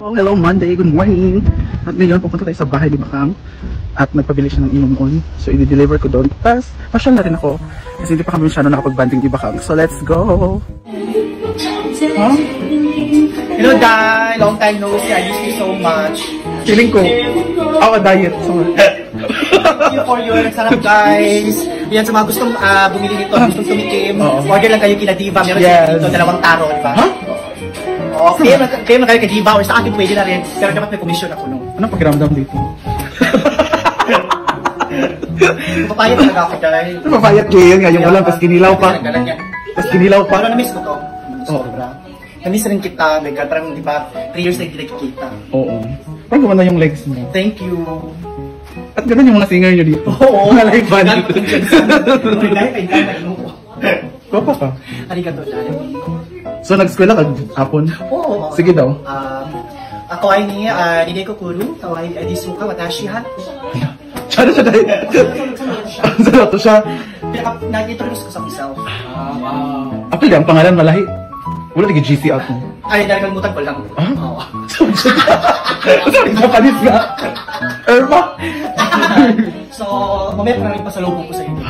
Oh, hello Monday, good morning. At ngayon pupunta tayo sa bahay ni Bakang at nagpabili siya ng inumun. So i-deliver ko doon. Tapos pasyal na rin ako kasi hindi pa kami masyado nakapag-banding ni Bakang. So let's go! Huh? Hello Dai! Long time no see. I miss you so much. Feeling ko, ako diet. So, thank you for your sarap guys. Yan sa mga gustong bumili nito, gustong tumikim. Order lang kayo kina Diva. Meron siya dito, 2 taro, di ba? Huh? Okay, kayo na kayo kay Diva or sa akin pwede na rin. Pero dapat may commission ako no. Anong pakiramdam dito? Papayat talaga ako Dai. Mapayat kayo ngayon wala, tapos kinilaw pa. Tapos kinilaw pa. Pero na-miss ko to. Sobra. Na-miss rin kita, my God. Parang di ba, 3 years na hindi nakikita. Oo. Parang gumanda yung legs mo. Thank you. At ganun yung mga singer nyo dito. Oo. Mga live band. Papa ka. Arigato Dai. So nag-eskwela ka hapon? Oo. Sige daw. Ako ay ni Nideko Kuru, kawai Disuka Watashi ha. Siya na siya dahil. Saan to siya? Nag-introduce ko sa myself. Ako ang pangalan malahi. Wala nag GC ako. Ay, nakalimutan ko lang. Ah? Oo. Sorry, Japanese nga. Erma? So, mamaya pa namin pasalubong ko sa inyo.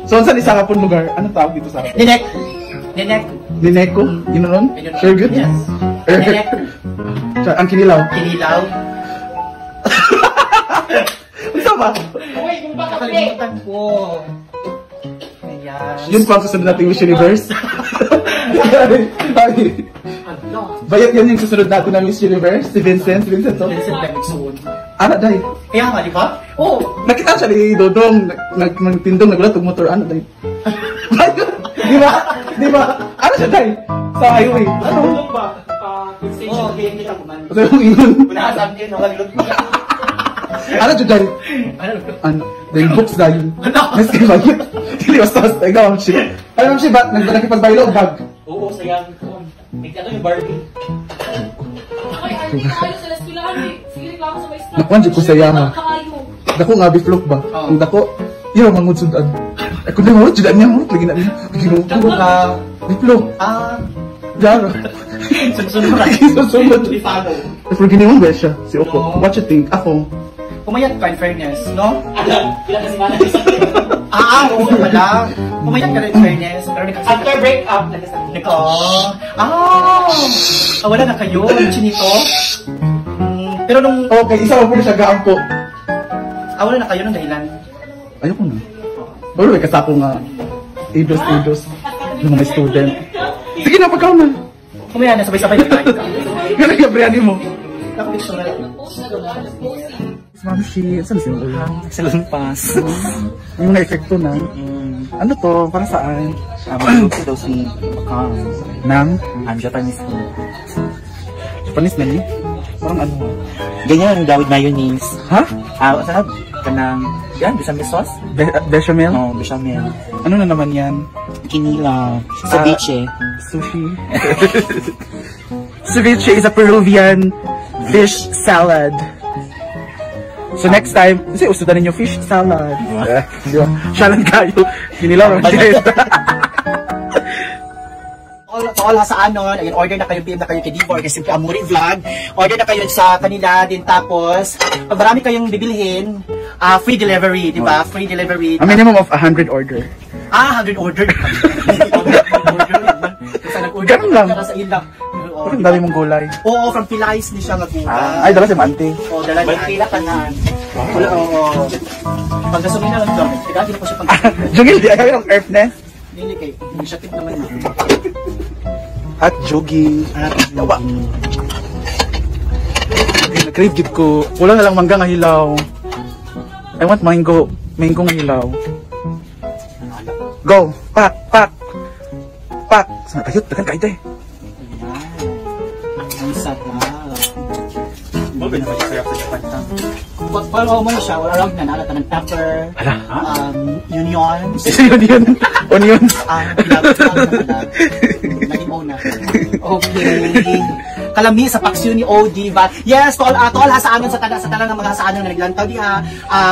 So, saan isa ka pong lugar? Anong tawag dito sa akin? Ninek! Ninek! Nineko? Yun nun? Sure good? Yes. Ninek! Ang kinilaw? Kinilaw. Ano ba? Uy, yung ba nakalimutan ko? Ayan. Yun pa ang susunod natin Miss Universe? Bayat yan yung susunod natin na Miss Universe? Si Vincent? Si Vincent to? Vincent Lemixon. Ano, Day? Kaya nga, di ba? Oo. Nakita siya ni Dodong. Nagtindong, nagulat yung motor. Ano, Day? Di ba? Di ba? Ano siya, Day? Sa highway. Ano? Oo, kaya hindi ka kuman. Ito yung ingon. Wala ka sabi yun, nakalilot mo. Ano siya, Day? Ano? Day, books, Day. Mas kayo bagit. Hindi, basta-basta. Ikaw, Ma'am Shi. Ano, Ma'am Shi, ba? Nakipagbaylo o bag? Oo, sayang ko. Ito yung Barbie. Ay, tayo sa laspilahan eh. Sige, reklamo sa may staff. Nakuhan siya ko sa yama. Kayo. Dako nga, biflok ba? Ang dako, yun, mangod sundan. Ay, kung naman, judan niya mo. Lagi na niya. Dako ka. Biflok. Jara. Susunod na. Susunod. Di follow. Pero giniwan ba siya? Si Opo. No. What you think? Ako. Pumayat ka in fairness, no? Ilan kasi mana Oo pala. Pumayat ka rin in fairness. Pero after breakup, nagkasabi. Wala na kayo. Chinito. Pero nung... Okay, isa mo po siya gaampo. Wala na kayo nung dahilan. Ayoko na. Pero may kasapo nga. Idos. Yung mga student. Sige na, pagkaw na. Pumayat na, sabay-sabay na tayo. Ganun yung biryani mo. Ako dito na. Ma'am Shi, saan si Ma'am? Sa lumpas. Yung na-efekto na. Ano to? Para saan? Magluto daw si Bakang. Nang? Japanese food. Japanese na niya? Parang ano? Ganyan ang dawid mayonnaise. Ha? Sarap. Kanang, yan, bechamel sauce? Bechamel? Oo, bechamel. Ano na naman yan? Kinilaw. Ceviche. Sushi. Ceviche is a Peruvian fish salad. So next time, kasi usudan ninyo fish salad. Di ba? Siya lang kayo. Hinilaw naman kayo. All sa ano, order na kayo, PM na kayo kay Diva or kay Simple Amuri Vlog. Order na kayo sa kanila din, tapos pag marami kayong bibilhin, free delivery, di ba? Free delivery. A minimum of 100 order. 100 order. Ganun lang. Sa ilang. Parang dami mong gulay. Oo, from Pilais ni siya nag-gulay. Ay, dala si Mante. Oo, dala niya. Balkila ka na. Wala, oo. Pag gasumin na lang ito, tigagin ko siya pag Jungil, di ayaw ng earthness. hindi kay initiative naman na. At Jogi. Yawa. Crave gid ko. Wala na lang mangga nga hilaw. I want mango. Mango nga hilaw. Go. Pak. Sana tayo. Tagan kahit eh. Ang sarap. Bakit naman yung sarap sa Japan ta? Pag mo siya, wala lang na nalata ng pepper, onions, Onions. naging una. Okay. kalami sa paksyon ni O Diva. Yes, to all ha sa anon sa talang mga sa anon nga naglantaw diha.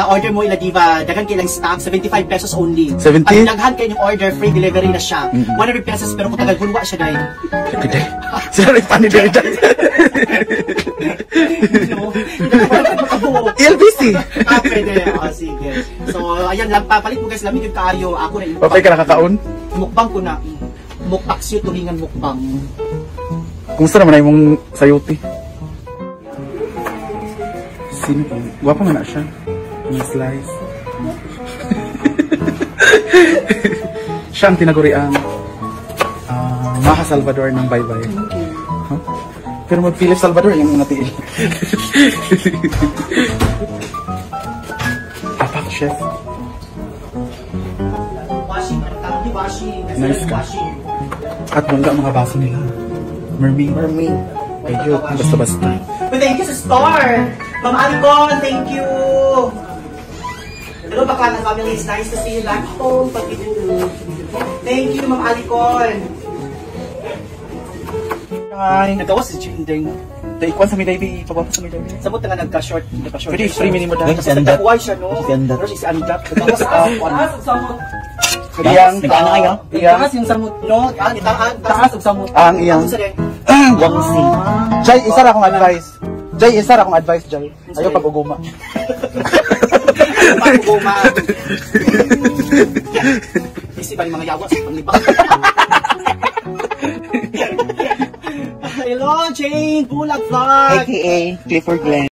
Order mo ila Diva, daghan kay lang stock, 75 pesos only. 70? Pag daghan kay yung order, free delivery na siya. 100 pesos pero kung tagal bulwa siya dahil. Good day. Sila rin pani day. LBC. Pwede. Sige. So, ayan lang, papalit mo guys, lamig yung kaayo. Ako na yung Okay ka nakakaon? mukbang ko na. Mukpaksyo, tulingan mukbang. Kumusta naman ay mong sayote? Sino po? Guwapa nga na siya. May slice. Siya ang tinaguriang Maha Salvador ng Baybay. Huh? Pero mag-Philip Salvador yung mga tiil. Apak, chef. Washing. Nice ka. At bangga ang mga baso nila. Mermaid. Ayun, basta-basta. But thank you sa store. Ma'am Alicon, thank you. Hello, Baclanan family. It's nice to see you back home. Thank you, Ma'am Alicon. Hi. Nagawas si Jindeng. Daikwan sa Midaybi. Pababa sa Midaybi. Sabot na nga nagka-short. Pwede, free mini mo dahil. Kasi nagkakuhay siya, no? Pero si Andak. Nagawas samot. Iyang, Taas yung samot, no? Taas yung samot. Ang iyang. Wangsi. Jay, isa ra akong advice. Jay. Ayaw pag-uguma. Pag-uguma. Isip ba yung mga yawas? Panglibang. Hello, Jane! Bulag Vlog! AKA Clifford Glenn.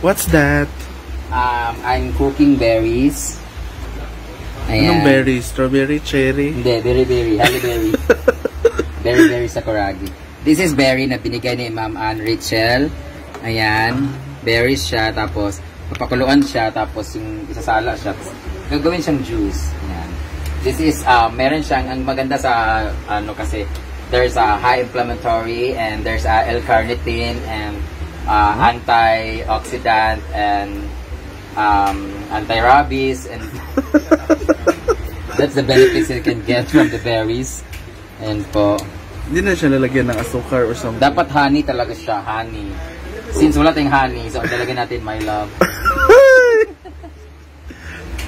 What's that? I'm cooking berries. Anong berry? Strawberry? Cherry? Hindi, berry. Halle berry. Berry sakuragi. This is berry na binigay ni Ma'am Ann Rachel. Ayan. Berries siya. Tapos, papakuluan siya. Tapos, yung isasala siya. Tapos, gagawin siyang juice. Ayan. This is, meron siyang, ang maganda sa, kasi, there's a high inflammatory and there's L-carnitine and antioxidant and anti-rabies and that's the benefits you can get from the berries. And po, Hindi na siya lalagyan ng asukar or something. dapat honey talaga siya, honey. Since wala tayong honey, so talaga natin my love.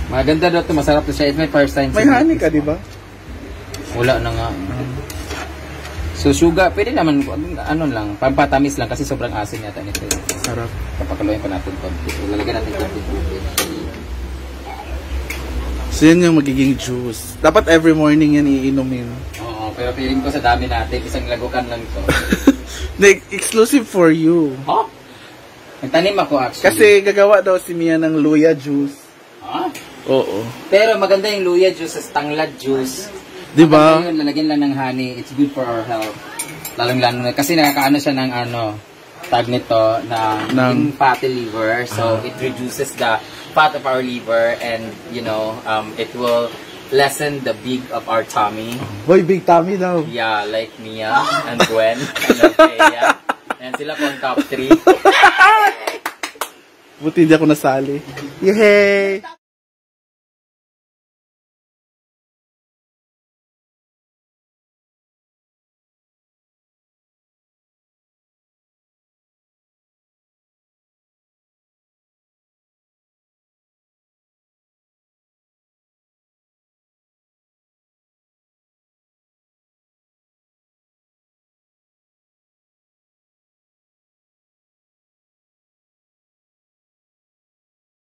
Maganda daw ito, masarap to siya. It's my first time. May honey ka, di ba? Wala na nga. So sugar, pwede naman, ano lang, pampatamis lang kasi sobrang asin yata nito. Sarap. Papakuluin pa natin konti. Lalagyan natin konti tubig. So yan yung magiging juice. Dapat every morning yan iinumin. Oo, pero feeling ko sa dami natin, isang lagukan lang ito. Exclusive for you. Huh? Nagtanim ako actually. Kasi gagawa daw si Mia ng luya juice. Huh? Oo. Pero maganda yung luya juice sa tanglad juice. Diba? Yun, lalagyan lang ng honey. It's good for our health. Lalong-lalo na. Kasi nakakaano siya ng tag nito, ng fatty liver. So, it reduces the fat of our liver and, it will lessen the big of our tummy. Boy, big tummy daw. Yeah, like Mia and Gwen and Althea. And sila po ang top 3. Buti hindi ako nasali. Yay!